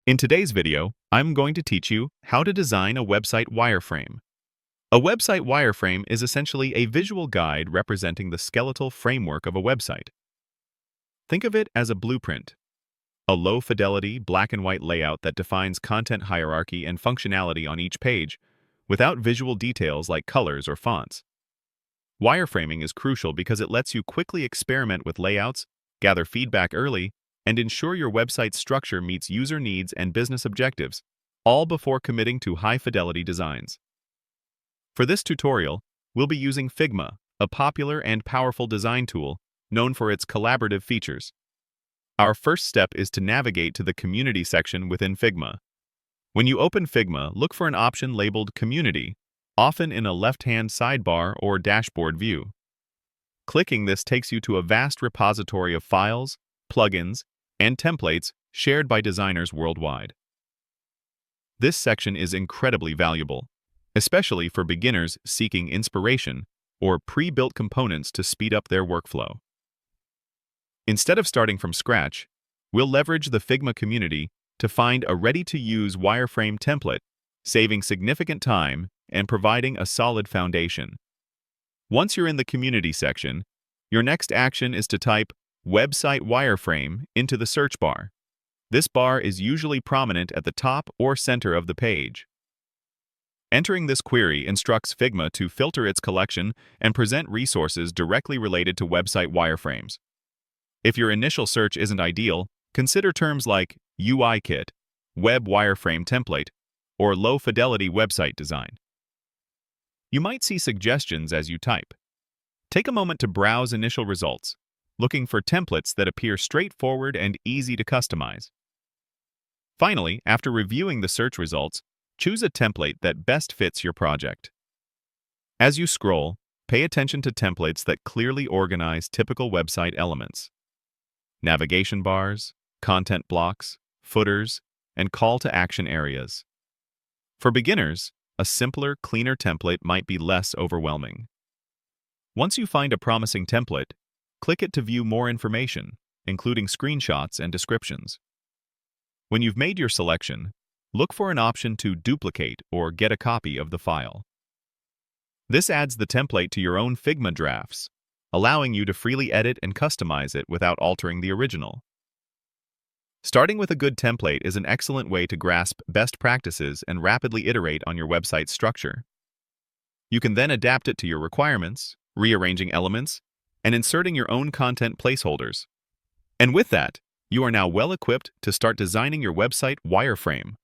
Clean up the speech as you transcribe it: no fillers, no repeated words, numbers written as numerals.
In today's video, I'm going to teach you how to design a website wireframe. A website wireframe is essentially a visual guide representing the skeletal framework of a website. Think of it as a blueprint, a low-fidelity black and white layout that defines content hierarchy and functionality on each page, without visual details like colors or fonts. Wireframing is crucial because it lets you quickly experiment with layouts, gather feedback early, and ensure your website's structure meets user needs and business objectives, all before committing to high-fidelity designs. For this tutorial, we'll be using Figma, a popular and powerful design tool known for its collaborative features. Our first step is to navigate to the Community section within Figma. When you open Figma, look for an option labeled Community, often in a left-hand sidebar or dashboard view. Clicking this takes you to a vast repository of files, plugins, and templates shared by designers worldwide. This section is incredibly valuable, especially for beginners seeking inspiration or pre-built components to speed up their workflow. Instead of starting from scratch, we'll leverage the Figma community to find a ready-to-use wireframe template, saving significant time and providing a solid foundation. Once you're in the community section, your next action is to type Website Wireframe into the search bar. This bar is usually prominent at the top or center of the page. Entering this query instructs Figma to filter its collection and present resources directly related to website wireframes. If your initial search isn't ideal, consider terms like UI kit, web wireframe template, or low-fidelity website design. You might see suggestions as you type. Take a moment to browse initial results, looking for templates that appear straightforward and easy to customize. Finally, after reviewing the search results, choose a template that best fits your project. As you scroll, pay attention to templates that clearly organize typical website elements: navigation bars, content blocks, footers, and call-to-action areas. For beginners, a simpler, cleaner template might be less overwhelming. Once you find a promising template, click it to view more information, including screenshots and descriptions. When you've made your selection, look for an option to duplicate or get a copy of the file. This adds the template to your own Figma drafts, allowing you to freely edit and customize it without altering the original. Starting with a good template is an excellent way to grasp best practices and rapidly iterate on your website's structure. You can then adapt it to your requirements, rearranging elements, and inserting your own content placeholders. And with that, you are now well equipped to start designing your website wireframe